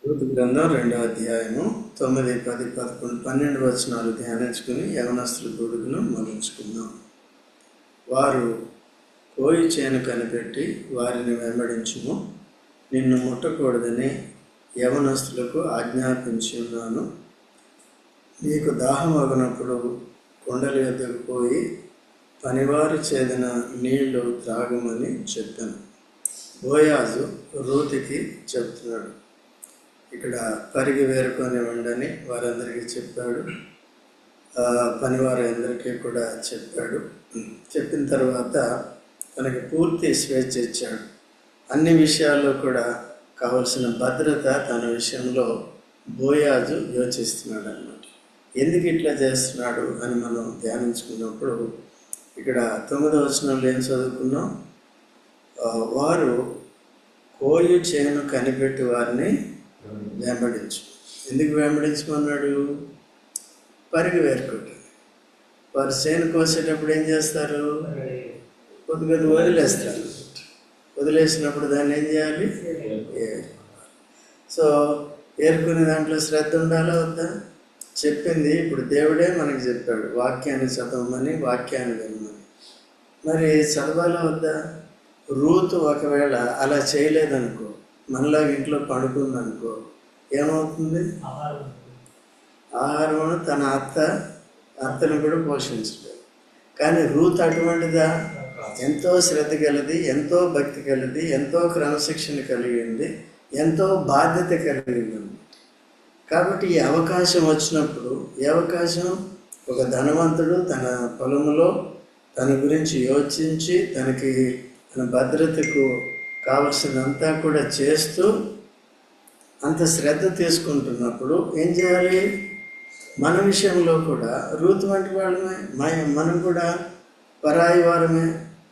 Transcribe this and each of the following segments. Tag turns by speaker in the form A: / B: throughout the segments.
A: Ruth గ్రంథం 2వ అధ్యాయము 9, 10, 11, 12 వచనాలు ధ్యానించుకుని యవనస్తుల బోధకును ముగించుకుందాం. వారు కోయి చేను కనిపెట్టి వారిని వెంబడించుము, నిన్ను ముట్టకూడదని యవనస్తులకు ఆజ్ఞాపించి ఉన్నాను. నీకు దాహం అగినప్పుడు కొండల యొద్దకు పోయి పనివారు చేదిన నీళ్లు త్రాగమని చెప్పాను. బోయాజు రూతుకి చెప్తున్నాడు. ఇక్కడ పరిగి వేరుకొని ఉండని వారందరికీ చెప్పాడు, పనివారు అందరికీ కూడా చెప్పాడు. చెప్పిన తర్వాత తనకి పూర్తి స్వేచ్ఛ ఇచ్చాడు. అన్ని విషయాల్లో కూడా కావలసిన భద్రత తన విషయంలో బోయాజు యోచిస్తున్నాడు అన్నమాట. ఎందుకు ఇట్లా చేస్తున్నాడు అని మనం ధ్యానించుకున్నప్పుడు ఇక్కడ 9వ వచనంలో ఏం చదువుకున్నాం? వారు కోయి చేను కనిపెట్టి వారిని వెంబడించు. ఎందుకు వెంబడించమన్నాడు? పరిగి వేరుకుంటారు. వారు చేను కోసేటప్పుడు ఏం చేస్తారు? కొద్దిగా వదిలేస్తారు. వదిలేసినప్పుడు దాన్ని ఏం చేయాలి? సో ఏరుకునే దాంట్లో శ్రద్ధ ఉండాలా వద్దా? చెప్పింది ఇప్పుడు దేవుడే మనకి చెప్పాడు, వాక్యాన్ని చదవమని, వాక్యాన్ని వినమని. మరి చదవాలా వద్దా? రూతు ఒకవేళ అలా చేయలేదనుకో, మనలాగా ఇంట్లో పడుకుందనుకో, ఏమవుతుంది? ఆహారం తన అత్తను కూడా పోషించలేదు. కానీ రూత్ అటువంటిదా? ఎంతో శ్రద్ధ కలిగి, ఎంతో భక్తి కలిగి, ఎంతో క్రమశిక్షణ కలిగింది, ఎంతో బాధ్యత కలిగింది. కాబట్టి ఈ అవకాశం వచ్చినప్పుడు, ఈ అవకాశం ఒక ధనవంతుడు తన పొలంలో తన గురించి యోచించి తన భద్రతకు కావలసినంతా కూడా చేస్తూ అంత శ్రద్ధ తీసుకుంటున్నప్పుడు ఏం చేయాలి? మన విషయంలో కూడా రూతు వంటి వాళ్ళమే, మనం కూడా పరాయి వారమే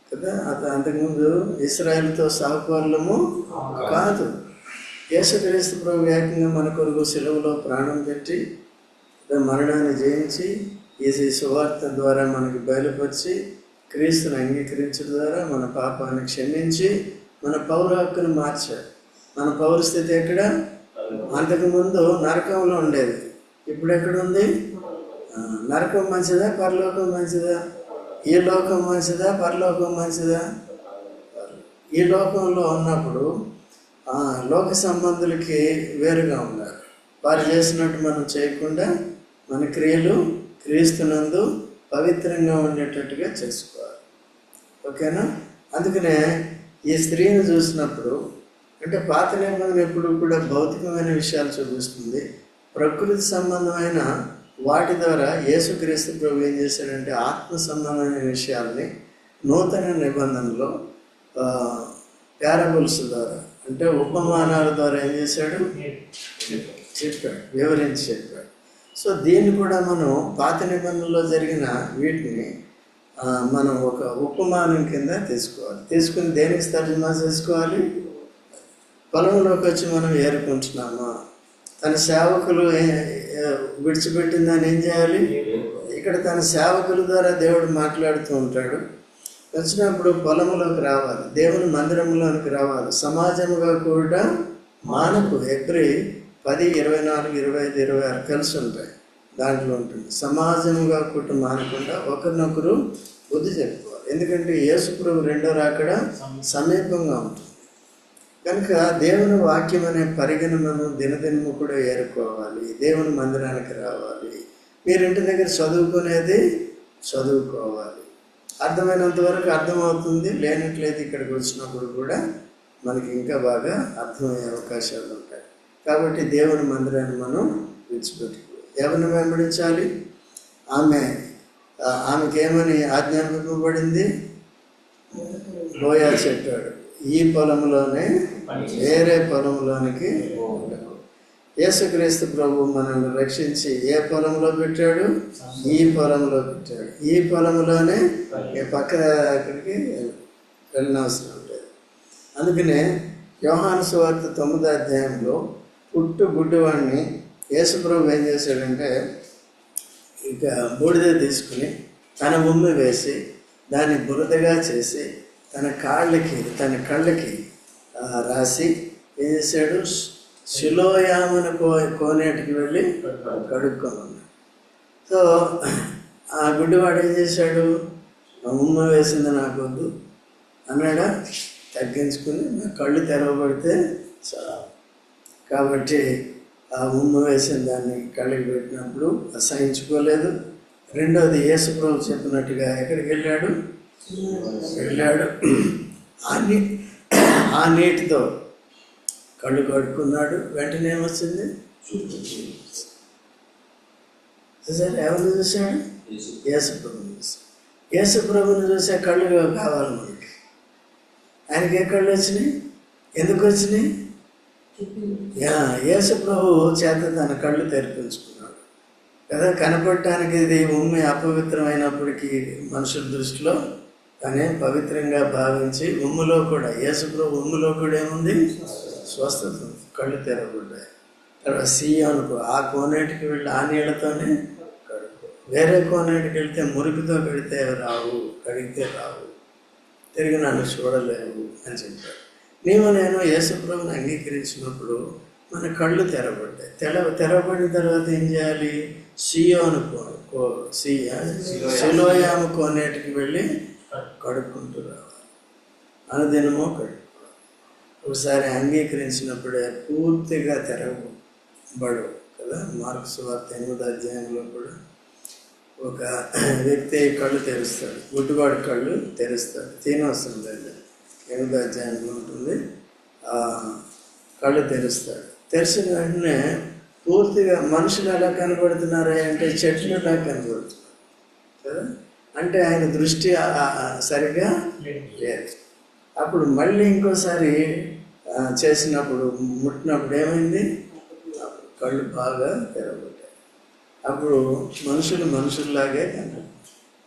A: కదా. అంతకుముందు ఇశ్రాయేలుతో సాకువాళ్ళము కాదు. యేసుక్రీస్తు ప్రభు ఏకంగా మన కొరకు సిలువలో ప్రాణం పెట్టి మరణాన్ని జయించి ఈ సువార్త ద్వారా మనకు బయలుపరిచి క్రీస్తుని అంగీకరించడం ద్వారా మన పాపాన్ని క్షమించి మన పౌర హక్కును మార్చాడు. మన పౌరస్థితి ఎక్కడ? అంతకుముందు నరకంలో ఉండేది, ఇప్పుడు ఎక్కడుంది? నరకం మంచిదా, పరలోకం మంచిదా? ఈ లోకం మంచిదా, పరలోకం మంచిదా? ఈ లోకంలో ఉన్నప్పుడు లోక సంబంధులకి వేరుగా ఉన్నారు. వారు చేసినట్టు మనం చేయకుండా మన క్రియలు క్రీస్తునందు పవిత్రంగా ఉండేటట్టుగా చేసుకోవాలి. ఓకేనా? అందుకనే ఈ స్త్రీని చూసినప్పుడు, అంటే పాత నిబంధన ఎప్పుడు కూడా భౌతికమైన విషయాలు చూపిస్తుంది. ప్రకృతి సంబంధమైన వాటి ద్వారా యేసుక్రీస్తు ప్రభు ఏం చేశాడంటే ఆత్మ సంబంధమైన విషయాల్ని నూతన నిబంధనలో ప్యారబుల్స్ ద్వారా, అంటే ఉపమానాల ద్వారా ఏం చేశాడు? చెప్పాడు, వివరించి చెప్పాడు. సో దీన్ని కూడా మనం పాత నిబంధనలో జరిగిన వీటిని మనం ఒక ఉపమానం కింద తీసుకోవాలి. తీసుకుని దేనికి తర్జుమా చేసుకోవాలి? పొలంలోకి వచ్చి మనం ఏరుకుంటున్నామా? తన సేవకులు విడిచిపెట్టిందని ఏం చేయాలి? ఇక్కడ తన సేవకుల ద్వారా దేవుడు మాట్లాడుతూ ఉంటాడు. వచ్చినప్పుడు పొలంలోకి రావాలి, దేవుని మందిరంలోనికి రావాలి, సమాజముగా కూడా మానకు. హెబ్రీ 10, 24, 25, 26 కలిసి ఉంటాయి. దాంట్లో ఉంటుంది సమాజముగా కూడా మానకుండా ఒకరినొకరు బుద్ధి చెప్పుకోవాలి. ఎందుకంటే యేసు ప్రభు రెండో రాకడ సమీపంగా ఉంటుంది కనుక దేవుని వాక్యం అనే పరిగణనను దినదినము కూడా ఏరుకోవాలి. దేవుని మందిరానికి రావాలి. మీరు ఇంటి దగ్గర చదువుకునేది చదువుకోవాలి. అర్థమైనంత వరకు అర్థమవుతుంది, లేనట్లయితే ఇక్కడికి వచ్చినప్పుడు కూడా మనకి ఇంకా బాగా అర్థమయ్యే అవకాశాలు ఉంటాయి. కాబట్టి దేవుని మందిరాన్ని మనం విడిచిపెట్టుకోవాలి. ఎవరిని వెంబడించాలి? ఆమెకి ఏమని ఆజ్ఞాపింపబడింది? బోయాజు చెప్పాడు, ఈ పొలంలోనే వేరే పొలంలోనికి ఉండకు. యేసుక్రీస్తు ప్రభు మనల్ని రక్షించి ఏ పొలంలో పెట్టాడు? ఈ పొలంలో పెట్టాడు. ఈ పొలంలోనే పక్క అక్కడికి వెళ్ళనవసరం ఉంటుంది. అందుకనే యోహాను సువార్త 9వ అధ్యాయంలో పుట్టు గుడ్డివాడిని యేసు ప్రభు ఏం చేశాడంటే ఇక బూడిద తీసుకుని తన ఉమ్మి వేసి దాన్ని బురదగా చేసి తన కళ్ళకి రాసి ఏం చేశాడు? సిలోయామున కోనేటికి వెళ్ళి కడుక్కోమన్నాడు. సో ఆ గుడ్డివాడు ఏం చేశాడు? ఉమ్మ వేసింది నాకొద్దు అన్నాడా? తగ్గించుకుని నా కళ్ళు తెరవబడితే చాలా. కాబట్టి ఆ ఉమ్మ వేసిన దాన్ని కళ్ళకి పెట్టినప్పుడు అసహించుకోలేదు. రెండోది, యేసుప్రభు చెప్పినట్టుగా ఎక్కడికి వెళ్ళాడు ఆ నీటితో కళ్ళు కడుక్కున్నాడు. వెంటనే ఏమొచ్చింది? చూసారు? ఎవరిని చూశాడు? యేసుప్రభుని చూశాడు. యేసుప్రభుని చూసే కళ్ళు కావాలి మనకి. ఆయనకి ఏ కళ్ళు వచ్చినాయి? ఎందుకు వచ్చినాయి? యేసుప్రభు చేత తన కళ్ళు తెరిపించుకున్నాడు కదా. కనపడటానికి ఇది ఉమ్మి అపవిత్రమైనప్పటికీ మనుషుల దృష్టిలో తనే పవిత్రంగా భావించి ఉమ్ములో కూడా, యేసుప్రభు ఉమ్ములో కూడా ఏముంది? స్వస్థత, కళ్ళు తెరవబడ్డాయి. తర్వాత సీయోనుకు ఆ కోనేటికి వెళ్ళి ఆ నీళ్ళతోనే కడుక్కో. వేరే కోనేటికి వెళ్తే మురికితో కడిగితే రావు, తిరిగి నన్ను చూడలేవు అని చెప్పాడు. నేను యేసుప్రభుని అంగీకరించినప్పుడు మన కళ్ళు తెరవబడ్డాయి. తెరవబడిన తర్వాత ఏం చేయాలి? సిలోయాము కోనేటికి వెళ్ళి కడుక్కుంటూ రావాలి. అనుదినమో కడుక్కోవాలి. ఒకసారి అంగీకరించినప్పుడే పూర్తిగా తెరవబడవు కదా. మార్క్స్ వార్త 8వ అధ్యాయంలో కూడా ఒక వ్యక్తి కళ్ళు తెరుస్తాడు, గుడ్డివాడి కళ్ళు తెరుస్తాడు. తినవసరం లేదు, 8వ అధ్యాయంలో ఉంటుంది. కళ్ళు తెరుస్తాడు. తెరిచిన వెంటనే పూర్తిగా మనుషులు ఎలా కనబడుతున్నారా అంటే చెట్లులా కనబడుతున్నారు కదా. అంటే ఆయన దృష్టి సరిగా లేదు. అప్పుడు మళ్ళీ ఇంకోసారి చేసినప్పుడు ముట్టినప్పుడు ఏమైంది? కళ్ళు బాగా తెరవబడ్డాయి. అప్పుడు మనుషుల్లాగే కనబడ్డారు.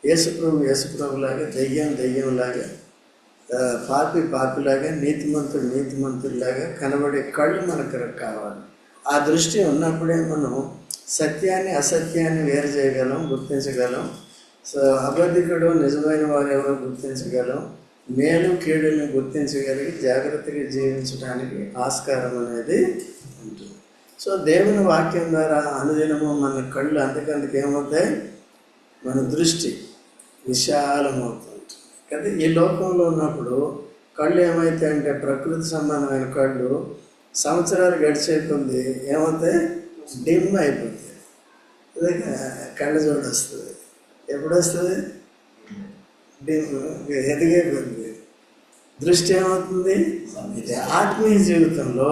A: యేసుప్రభులాగా, దెయ్యంలాగా, పాపిలాగా, నీతిమంతుల్లాగా కనబడే కళ్ళు మనకు కావాలి. ఆ దృష్టి ఉన్నప్పుడే మనం సత్యాన్ని అసత్యాన్ని వేరు చేయగలం, గుర్తించగలం. సో అబద్ధికుడు నిజమైన వారు ఎవరో గుర్తించగలం. మేలు కీడుని గుర్తించగలిగి జాగ్రత్తగా జీవించడానికి ఆస్కారం అనేది ఉంటుంది. సో దేవుని వాక్యం ద్వారా అనుదినము మన కళ్ళు అందుకందుకు ఏమవుతాయి? మన దృష్టి విశాలమవుతుంది కదా. ఈ లోకంలో ఉన్నప్పుడు కళ్ళు ఏమవుతాయంటే ప్రకృతి సంబంధమైన కళ్ళు సంవత్సరాలు గడిచే కొద్ది ఏమవుతాయి? డిమ్ అయిపోతాయి. కళ్ళ జోడు వస్తుంది. ఎప్పుడు వస్తుంది? ఎదిగే కొద్ది దృష్టి ఏమవుతుంది? ఆత్మీయ జీవితంలో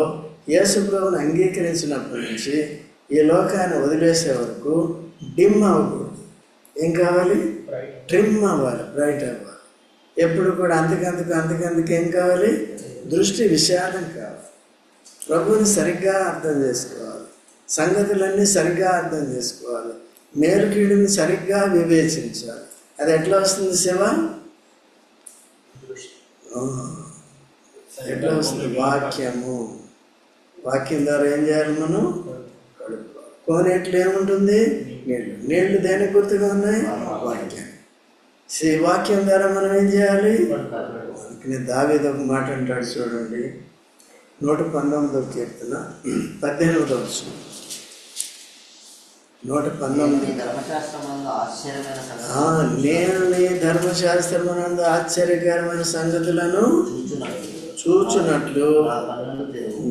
A: యేసుప్రభుని అంగీకరించినప్పటి నుంచి ఈ లోకాన్ని వదిలేసే వరకు డిమ్ అవ్వకూడదు. ఏం కావాలి? ట్రిమ్ అవ్వాలి, బ్రైట్ అవ్వాలి. ఎప్పుడు కూడా అంతకందుకు ఏం కావాలి? దృష్టి విశాలం కావాలి. ప్రభువుని సరిగ్గా అర్థం చేసుకోవాలి. సంగతులన్నీ సరిగ్గా అర్థం చేసుకోవాలి. మేలు కీడుని సరిగ్గా వివేచించాలి. అది ఎట్లా వస్తుంది? శివ ఎట్లా వస్తుంది? వాక్యం ద్వారా ఏం చేయాలి? మనం కడుక్కోవాలి. కోనేట్లు ఏముంటుంది? నీళ్లు దేనికి గుర్తుగా ఉన్నాయి? వాక్యం. వాక్యం ద్వారా మనం ఏం చేయాలి? దావీదు ఒక మాట అంటాడు చూడండి, 119వ కీర్తన 18వ వచనం. 119. నేను నీ ధర్మశాస్త్రమునందు ఆశ్చర్యకరమైన సంగతులను చూచున్నట్లు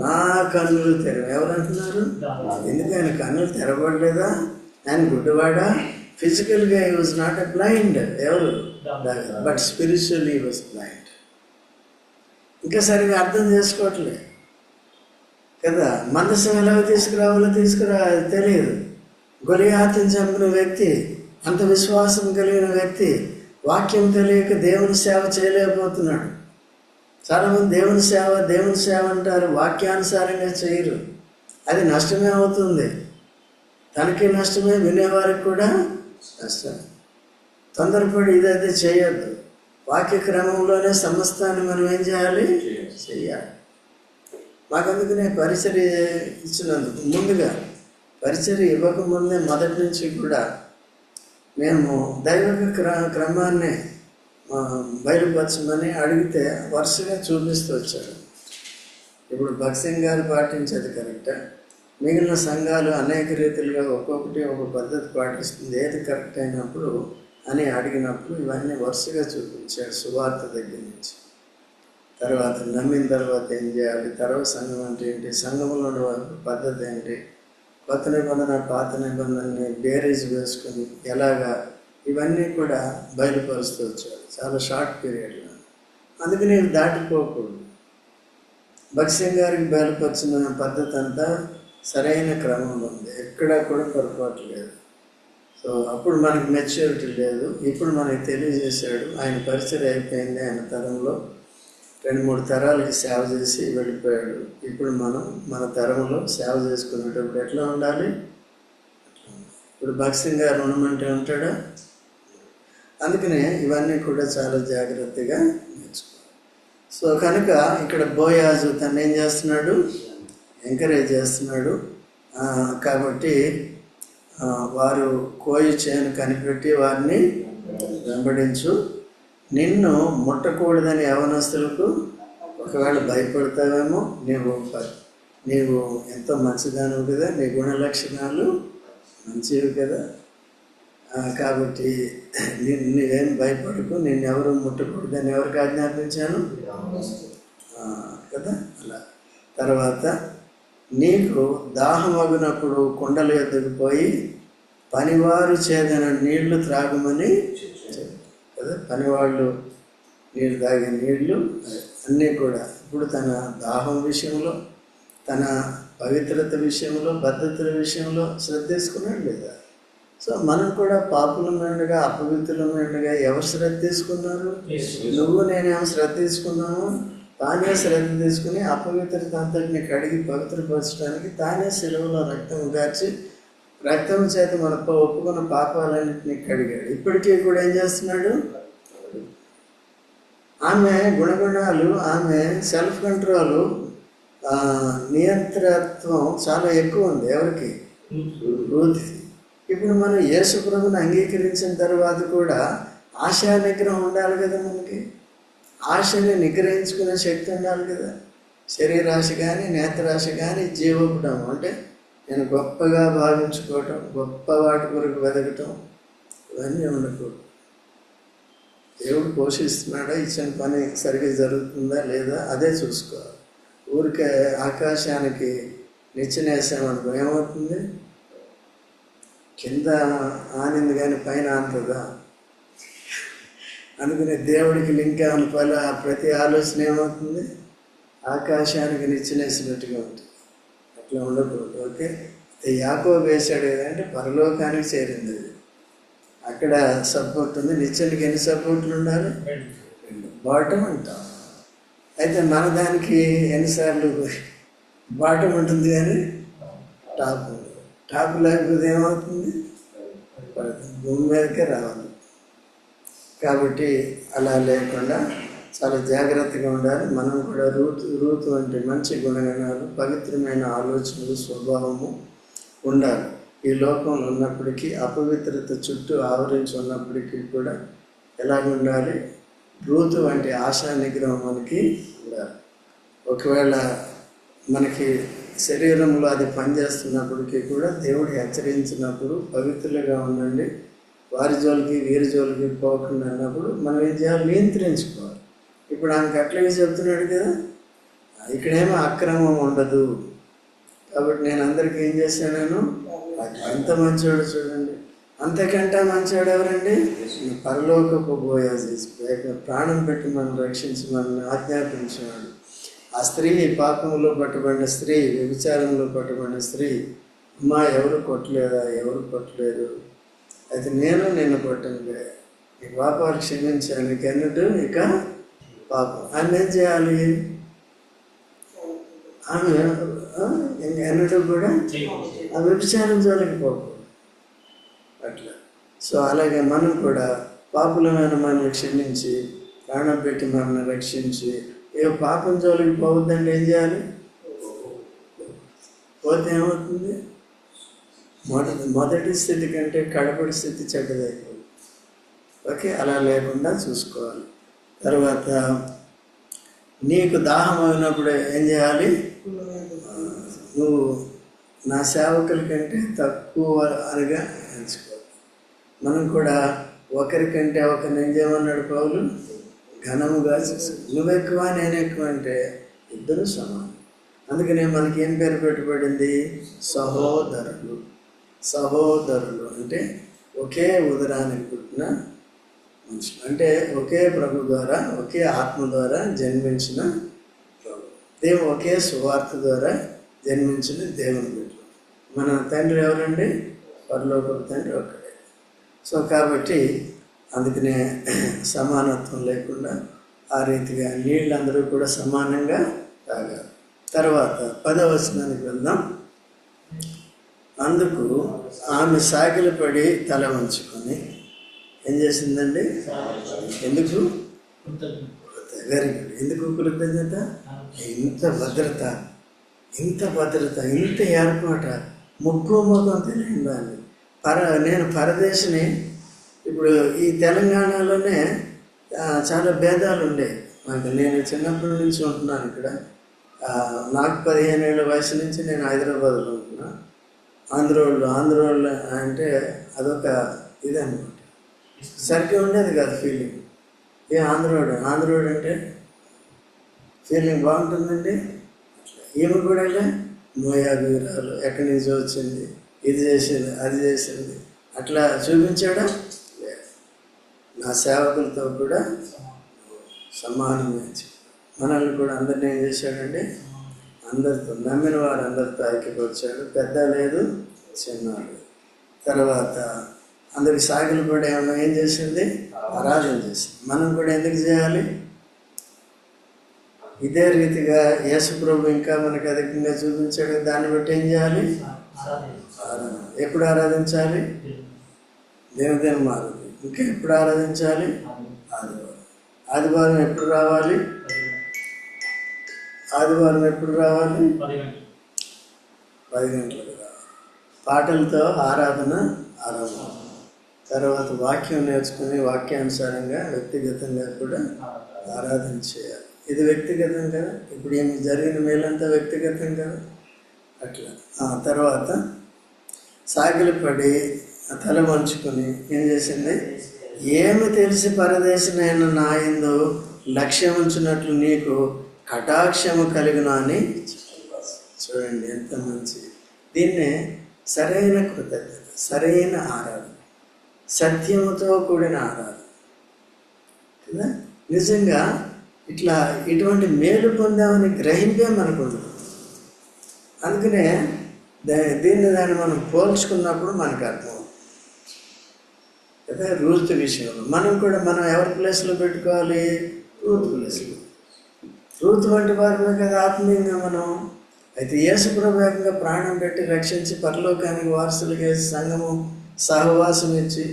A: నా కన్నులు ఎవరంటున్నారు? ఎందుకు ఆయన కన్నులు తెరవబడలేదా? ఆయన గుడ్డివాడా? ఫిజికల్గా he was not a blind. ఎవరు? But spiritually he was blind. ఇంకా సరిగా అర్థం చేసుకోవట్లే కదా. మందసం ఎలా తీసుకురావాలో తెలియదు. గొలియాతుని చంపిన వ్యక్తి, అంత విశ్వాసం కలిగిన వ్యక్తి, వాక్యం తెలియక దేవుని సేవ చేయలేకపోతున్నాడు. చాలామంది దేవుని సేవ అంటారు, వాక్యానుసారంగా చేయరు. అది నష్టమే అవుతుంది. తనకి నష్టమే, వినేవారికి కూడా నష్టమే. తొందరపడి ఇదైతే చేయొద్దు. వాక్య క్రమంలోనే సమస్తాన్ని మనం ఏం చేయాలి? చెయ్యాలి. మాకందుకనే పరిచర్య ఇచ్చినందుకు ముందుగా, పరిచర్య ఇవ్వకముందే మొదటి నుంచి కూడా మేము దైవిక క్రమాన్ని బయలుపరచమని అడిగితే వరుసగా చూపిస్తూ వచ్చాడు. ఇప్పుడు భక్సింగ్ గారు పాటించేది కరెక్టా? మిగిలిన సంఘాలు అనేక రీతిలుగా ఒక్కొక్కటి ఒక పద్ధతి పాటిస్తుంది, ఏది కరెక్ట్ అయినప్పుడు అని అడిగినప్పుడు ఇవన్నీ వరుసగా చూపించాడు సువార్త దగ్గర నుంచి. తర్వాత నమ్మిన తర్వాత ఏం చేయాలి, తర్వాత సంఘం అంటే ఏంటి, సంఘంలో ఉన్న పద్ధతి ఏంటి, కొత్త నిబంధన పాత నిబంధనని బేరీజ్ వేసుకొని ఎలాగా, ఇవన్నీ కూడా బయలుపరుస్తూ వచ్చాడు చాలా షార్ట్ పీరియడ్లో. అందుకే నేను దాటిపోకూడదు. భక్సింగ్ గారికి బయలుపరిచిన పద్ధతి అంతా సరైన క్రమంలో ఉంది, ఎక్కడా కూడా పొరపాటు లేదు. సో అప్పుడు మనకి మెచ్యూరిటీ లేదు, ఇప్పుడు మనకి తెలియజేశాడు. ఆయన పరిచయం అయిపోయింది, ఆయన తరంలో 2-3 తరాలకి సేవ చేసి వెళ్ళిపోయాడు. ఇప్పుడు మనం మన తరంలో సేవ చేసుకునేటప్పుడు ఎట్లా ఉండాలి? ఇప్పుడు భక్సింగ్ గారు ఉండమంటే ఉంటాడా? అందుకనే ఇవన్నీ కూడా చాలా జాగ్రత్తగా నేర్చుకోవాలి. సో కనుక ఇక్కడ బోయాజు తను ఏం చేస్తున్నాడు? ఎంకరేజ్ చేస్తున్నాడు. కాబట్టి వారు కోయి చేను కనిపెట్టి వారిని వెంబడించు, నిన్ను ముట్టకూడదని యవనస్తులకు ఒకవేళ భయపడతావేమో, నీవు ఎంతో మంచిదానివి కదా, నీ గుణ లక్షణాలు మంచివి కదా, కాబట్టి నీవేం భయపడకు, నిన్నెవరు ముట్టకూడదని ఎవరికి ఆజ్ఞాపించాను కదా. అలా తర్వాత నీకు దాహమగినప్పుడు కుండల ఎద్దుకు పోయి పనివారు చేదన నీళ్లు త్రాగమని కదా. పనివాళ్ళు నీళ్ళు తాగే నీళ్లు అన్నీ కూడా ఇప్పుడు తన దాహం విషయంలో, తన పవిత్రత విషయంలో, పద్ధతుల విషయంలో శ్రద్ధ తీసుకున్నాడు లేదా? సో మనం కూడా పాపులమైనగా అపవిత్రులమైనగా ఎవరు శ్రద్ధ తీసుకున్నారు? నువ్వు నేనేమో శ్రద్ధ తీసుకున్నాము. తానే శ్రద్ధ తీసుకుని అపవిత్రత అంతటిని కడిగి పవిత్రపరచడానికి తానే సెలవులో రక్తం గార్చి రక్తం చేత మన ఒప్పుకున్న పాపాలన్నింటినీ కడిగాడు. ఇప్పటికీ కూడా ఏం చేస్తున్నాడు? ఆమె గుణగుణాలు, ఆమె సెల్ఫ్ కంట్రోల్, నియంత్రత్వం చాలా ఎక్కువ ఉంది. ఎవరికి? రూత్. ఇప్పుడు మనం యేసు ప్రభువుని అంగీకరించిన తర్వాత కూడా ఆశా నిగ్రహం ఉండాలి కదా. మనకి ఆశని నిగ్రహించుకునే శక్తి ఉండాలి కదా. శరీరాశ కానీ నేత్రాశ కానీ జీవపడం అంటే నేను గొప్పగా భావించుకోవటం, గొప్ప వాటి కొరకు వెదకటం, ఇవన్నీ ఉండకూడదు. దేవుడు పోషిస్తున్నాడా, ఇచ్చిన పని సరిగ్గా జరుగుతుందా లేదా అదే చూసుకోవాలి. ఊరికే ఆకాశానికి నిచ్చెనేసామనుకో ఏమవుతుంది? కింద ఆనింది కానీ పైన ఆనుతుందా? అందుకనే దేవుడికి లింక్ అనుకోవాలి. ఆ ప్రతి ఆలోచన ఏమవుతుంది? ఆకాశానికి నిచ్చెనేసినట్టుగా ఉంటుంది. అట్లా ఉండకూడదు. ఓకే, యాకోబు వేశాడు ఏదంటే పరలోకానికి చేరింది. అది అక్కడ సపోర్ట్ ఉంది. నిచ్చెనకి ఎన్ని సపోర్ట్లు ఉండాలి? 2. బాటం అంటాం. అయితే మన దానికి ఎన్నిసార్లు బాటం ఉంటుంది కానీ టాప్ ఉండదు. టాప్ లేకపోతే ఏమవుతుంది? భూమి మీదకే రావాలి. కాబట్టి అలా లేకుండా చాలా జాగ్రత్తగా ఉండాలి. మనం కూడా రూతు వంటి మంచి గుణగణాలు, పవిత్రమైన ఆలోచనలు, స్వభావము ఉండాలి. ఈ లోకంలో ఉన్నప్పటికీ, అపవిత్రత చుట్టూ ఆవరించి ఉన్నప్పటికీ కూడా ఎలాగ ఉండాలి? రూతు వంటి ఆశా నిగ్రహం మనకి ఉండాలి. ఒకవేళ మనకి శరీరంలో అది పనిచేస్తున్నప్పటికీ కూడా దేవుడు హెచ్చరించినప్పుడు పవిత్రులుగా ఉండండి, వారి జోలికి వీరి జోలికి పోకుండా అన్నప్పుడు మనం ఏం చేయాలి? నియంత్రించుకోవాలి. ఇప్పుడు ఆమెకు అట్లాగే చెప్తున్నాడు కదా, ఇక్కడేమో అక్రమం ఉండదు కాబట్టి నేను అందరికీ ఏం చేశాను? అంత మంచివాడు చూడండి. అంతకంటే మంచివాడు ఎవరండి? పరలోకపు బోయాజు, ప్రాణం పెట్టి మనం రక్షించి మనల్ని ఆజ్ఞాపించేవాడు. ఆ స్త్రీ పాపంలో పట్టబడిన స్త్రీ, వ్యభిచారంలో పట్టబడిన స్త్రీ, అమ్మా ఎవరు కొట్టలేదా? ఎవరు కొట్టలేదు. అయితే నేను నిన్ను కొట్టనులే, ఈ పాపాలు క్షమించాను, నీకెన్నట్టు ఇక పాపం. ఆమె ఏం చేయాలి? ఆమె ఎన్నడూ కూడా ఆ వ్యభిచారం జోలికి పోకూడదు. అట్లా. సో అలాగే మనం కూడా పాపులమైన మనల్ని క్షమించి ప్రాణం పెట్టి మనల్ని రక్షించి ఏ పాపం జోలికి పోవద్దంటే ఏం చేయాలి? పోతే ఏమవుతుంది? మొదటి స్థితి కంటే కడపడి స్థితి చెడ్డదైపోతుంది. ఓకే, అలా లేకుండా చూసుకోవాలి. తర్వాత నీకు దాహం అయినప్పుడు ఏం చేయాలి? నువ్వు నా సేవకుల కంటే తక్కువ అనగా ఎంచుకో. మనం కూడా ఒకరికంటే ఒకరిని ఏం చేయమన్నాడు పౌలు? ఘనముగా చూసి. నువ్వెక్కువ నేను ఎక్కువ అంటే ఇద్దరు సమానం. అందుకనే మనకి ఏం పేరు పెట్టబడింది? సహోదరులు. సహోదరులు అంటే ఒకే ఉదరానికి పుట్టిన మనుషులు, అంటే ఒకే ప్రభు ద్వారా, ఒకే ఆత్మ ద్వారా జన్మించిన ప్రభు, ఒకే సువార్త ద్వారా జన్మించిన దేవుని బిడ్డలు. మన తండ్రి ఎవరండి? పరలోకపు తండ్రి ఒక్కడే. సో కాబట్టి అందుకనే సమానత్వం లేకుండా ఆ రీతిగా నీళ్ళందరూ కూడా సమానంగా తాగారు. తర్వాత 10వ వచనానికి వెళ్దాం. అందుకు ఆమె సాగిలపడి తల వంచుకొని ఏం చేసిందండి? ఎందుకు? Very good. ఎందుకు కృతజ్ఞత? ఇంత భద్రత, ఇంత ఏర్పాట, ముక్కు ముఖం తెలియని దాన్ని. నేను పరదేశిని. ఇప్పుడు ఈ తెలంగాణలోనే చాలా భేదాలు ఉండేవి నాకు. నేను చిన్నప్పటి నుంచి ఉంటున్నాను ఇక్కడ. నాకు 15 ఏళ్ళ వయసు నుంచి నేను హైదరాబాద్లో ఉంటున్నా. ఆంధ్రోళ్ళు అంటే అదొక ఇదన్నమాట. సరిగ్గా ఉండేది కాదు ఫీలింగ్. ఆంధ్రోడు అంటే ఫీలింగ్ బాగుంటుందండి. ఈమె కూడా మోయాబీరాలు ఎక్కడి నుంచి వచ్చింది, ఇది చేసింది, అది చేసింది, అట్లా చూపించాడా? నా సేవకులతో కూడా సమానంగా మనల్ని కూడా అందరినీ ఏం చేశాడండి? అందరితో, నమ్మిన వారు అందరితో ఐక్యపరిచాడు. పెద్ద లేదు, చిన్న లేదు. తర్వాత అందరికి సాగిలు కూడా ఏం చేసింది? ఆరాధన చేసింది. మనం కూడా ఎందుకు చేయాలి? ఇదే రీతిగా యేసు ప్రభు ఇంకా మనకు అధికంగా చూపించాడు. దాన్ని బట్టి ఏం చేయాలి? ఎప్పుడు ఆరాధించాలి? దేవుని మారుది. ఇంకా ఎప్పుడు ఆరాధించాలి? ఆదివారం ఎప్పుడు రావాలి? ఆదివారం ఎప్పుడు రావాలి? 10 గంటలకు రావాలి. పాటలతో ఆరాధన. తర్వాత వాక్యం నేర్చుకుని వాక్యానుసారంగా వ్యక్తిగతంగా కూడా ఆరాధన చేయాలి. ఇది వ్యక్తిగతం కదా. ఇప్పుడు ఏమి జరిగిన మేలంతా వ్యక్తిగతం కదా. అట్లా తర్వాత సాగిలి పడి తల వంచుకొని ఏం చేసింది? ఏమి తెలిసి పరదేశమైన నా యందు లక్ష్యం ఉంచినట్లు నీకు కటాక్షము కలిగిన అని. చూడండి ఎంత మంచి. దీన్నే సరైన కృతజ్ఞత, సరైన ఆరాధన, సత్యముతో కూడిన ఆరాధన కదా. నిజంగా ఇటువంటి మేలు పొందామని గ్రహింపే మనకు ఉండదు. అందుకనే దాన్ని మనం పోల్చుకున్నప్పుడు మనకు అర్థం కదా. రూతు విషయంలో మనం ఎవరి ప్లేస్లో పెట్టుకోవాలి? రూతు ప్లేస్లో. రూతు వంటి వారిలో కదా ఆత్మీయంగా మనం. అయితే యేసు ప్రభు ఏకంగా ప్రాణం పెట్టి రక్షించి పరలోకానికి వారసులుగా సంఘము సహవాసం ఇచ్చి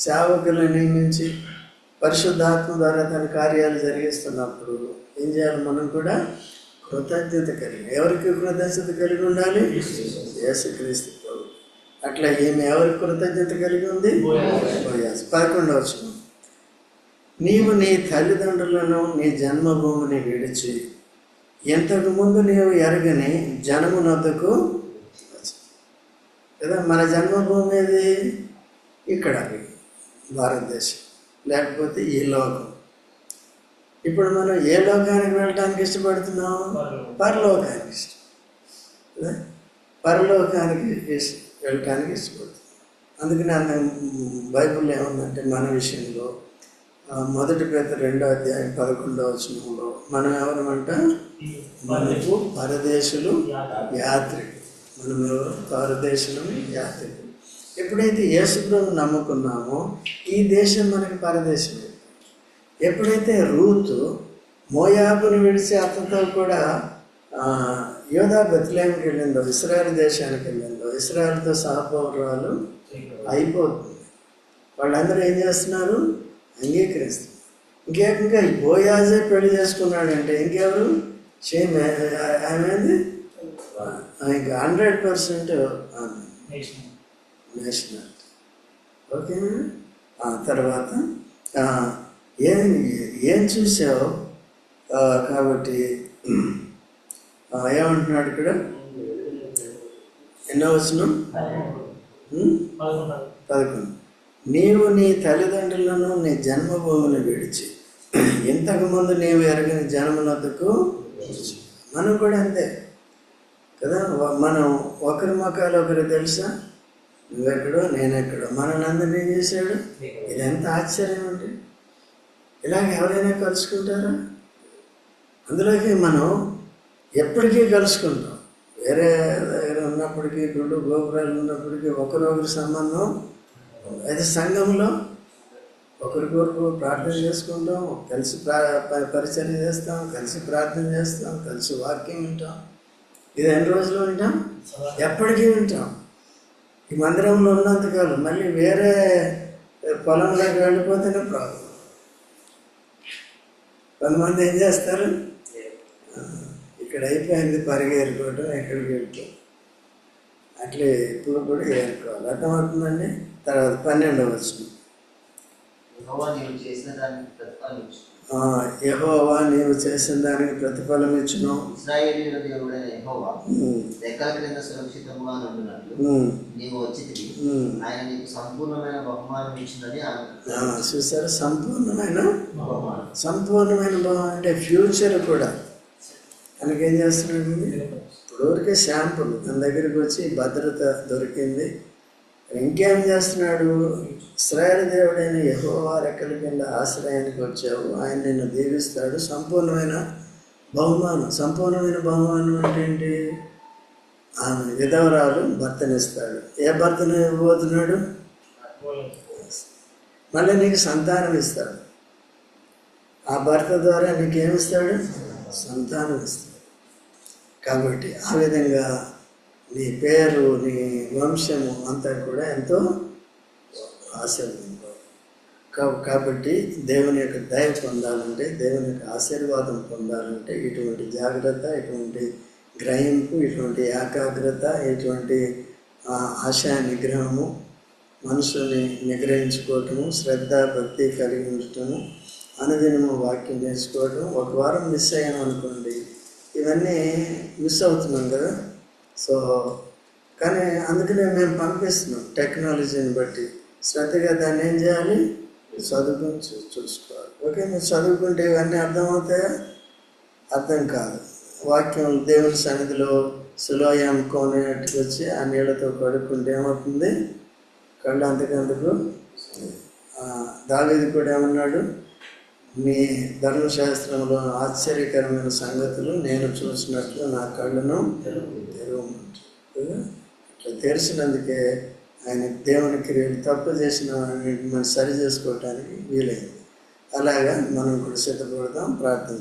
A: సేవకులను నియమించి పరిశుద్ధాత్మ ద్వారా తన కార్యాలు జరిగిస్తున్నప్పుడు ఏం చేయాలి? మనం కూడా కృతజ్ఞత కలిగి. ఎవరికి కృతజ్ఞత కలిగి ఉండాలి? యేసుక్రీస్తు ప్రభు. అట్లా ఈమె ఎవరికి కృతజ్ఞత కలిగి ఉంది? 11వ వచనం. నీవు నీ తల్లిదండ్రులను నీ జన్మభూమిని విడిచి ఇంతకు ముందు నీవు ఎరగని జనమునొద్దకు కదా. మన జన్మభూమి ఏది? ఇక్కడ భారతదేశం, లేకపోతే ఈ లోకం. ఇప్పుడు మనం ఏ లోకానికి వెళ్ళడానికి ఇష్టపడుతున్నాం? పరలోకానికి ఇష్టం. పరలోకానికి వెళ్ళటానికి ఇష్టపడుతున్నాం. అందుకని బైబిల్లో ఏముందంటే మన విషయంలో 1 పేతురు 2వ అధ్యాయం 11వ వచనంలో మనం ఎవరమంట? మనకు పరదేశులు యాత్రికులు. మనం ఎవరు? పరదేశులు యాత్రికులు. ఎప్పుడైతే యేసు ప్రభువును నమ్ముకున్నామో ఈ దేశం మనకి పరదేశం. ఎప్పుడైతే రూతు మోయాబును విడిచి అతనితో కూడా యోధా బెత్లెహేముకి వెళ్ళిందో, ఇశ్రాయేలు దేశానికి వెళ్ళిందో, ఇశ్రాయేలుతో సహపౌరురాలు అయిపోతుంది. వాళ్ళందరూ ఏం చేస్తున్నారు? అంగీకరిస్తున్నారు. ఇంకా బోయాజే పెళ్లి చేసుకున్నాడంటే ఇంకెవరు? ఆమెది ఇంకా 100% నేషనల్. ఓకేనా? తర్వాత ఏం చూసావు? కాబట్టి ఏమంటున్నాడు ఇక్కడ? ఎన్నో వచనం? 11. నీవు నీ తల్లిదండ్రులను నీ జన్మభూమిని విడిచి ఇంతకుముందు నీవు ఎరగని జన్మనొద్దకు. మనం కూడా అంతే కదా, మనం ఒకరి మొక్కలు ఒకరు తెలుసా? నువ్వెక్కడో నేనెక్కడో, మనల్ని అందరినీ ఏం చేశాడు? ఇది ఎంత ఆశ్చర్యం అండి! ఇలాగ ఎవరైనా కలుసుకుంటారా? అందులోకి మనం ఎప్పటికీ కలుసుకుంటాం. వేరే దగ్గర ఉన్నప్పటికీ, గుళ్ళు గోపురాలు ఉన్నప్పటికీ ఒకరొకరి సంబంధం. అయితే సంఘంలో ఒకరికొరకు ప్రార్థన చేసుకుంటాం, కలిసి పరిచర్య చేస్తాం, కలిసి ప్రార్థన చేస్తాం, కలిసి వాక్యం వింటాం. ఇది ఎన్ని రోజులు వింటాం? ఎప్పటికీ వింటాం. ఈ మందిరంలో ఉన్నంతకాలం. మళ్ళీ వేరే పొలంలోకి వెళ్ళిపోతేనే ప్రాబ్లం. కొంతమంది ఏం చేస్తారు? ఇక్కడ అయిపోయింది పరిగెరుకోవటం, ఎక్కడికి వెళ్తాం. అట్లే ఇప్పుడు కూడా ఏరుకోవాలి. అర్థమవుతుందండి. తర్వాత 12వ వచనం. యెహోవా నీవు చేసిన దానికి ప్రతిఫలం ఇచ్చును.
B: ఇశ్రాయేలీయుల దేవుడైన యెహోవా రెక్కల క్రింద సురక్షితంగా నుండునట్లు నీవు వచ్చితివి. ఆయన నీకు సంపూర్ణమైన బహుమానం ఇచ్చిందని
A: చూసారా? సంపూర్ణమైన బహుమానం అంటే ఫ్యూచర్ కూడా. ఆయనకేం చేస్తున్నాడు? ఇప్పుడు వరకే శాంపుల్, తన దగ్గరికి వచ్చి భద్రత దొరికింది. ఇంకేం చేస్తున్నాడు? ఇశ్రాయేలు దేవుడైన యెహోవా రెక్కల కింద ఆశ్రయానికి వచ్చావు, ఆయన నిన్ను దీవిస్తాడు. సంపూర్ణమైన బహుమానం. సంపూర్ణమైన బహుమానం అంటే ఏంటి? ఆమె విధవరాలు భర్తనిస్తాడు. ఏ భర్తను ఇవ్వబోతున్నాడు? మళ్ళీ నీకు సంతానం ఇస్తాడు. ఆ భర్త ద్వారా నీకేమిస్తాడు? సంతానం ఇస్తాడు. కాబట్టి ఆ విధంగా నీ పేరు, నీ వంశము అంతా కూడా ఎంతో ఆశీర్వదించాలి. కాబట్టి దేవుని యొక్క దయ పొందాలంటే, దేవుని యొక్క ఆశీర్వాదం పొందాలంటే ఇటువంటి జాగ్రత్త, ఇటువంటి గ్రహింపు, ఇటువంటి ఏకాగ్రత, ఇటువంటి ఆశా నిగ్రహము, మనసుని నిగ్రహించుకోవటము, శ్రద్ధ భక్తి కలిగి ఉండటము, అనుదినము వాక్యం నేర్చుకోవటం. ఒక వారం మిస్ అయ్యాను అనుకోండి, ఇవన్నీ మిస్ అవుతున్నాం కదా. సో కానీ అందుకనే మేము పంపిస్తున్నాం. టెక్నాలజీని బట్టి శ్రద్ధగా దాన్ని ఏం చేయాలి? చదువుకొని చూసుకోవాలి. ఓకే, మీరు చదువుకుంటే ఇవన్నీ అర్థమవుతాయా? అర్థం కాదు. వాక్యం దేవుని సన్నిధిలో సులోయం కోనేటికి వచ్చి ఆ నీళ్ళతో కడుక్కుంటే ఏమవుతుంది? కళ్ళు అంతకందుకు. దావీదు కూడా ఏమన్నాడు? మీ ధర్మశాస్త్రంలో ఆశ్చర్యకరమైన సంగతులు నేను చూసినట్లు నా కళ్ళను తెరవమంటారు. ఇట్లా తెరిచినందుకే ఆయన దేవుని క్రియలు తప్పు చేసిన మనం సరి చేసుకోవటానికి వీలైంది. అలాగా మనం కూడా సిద్ధపడదాం, ప్రార్థన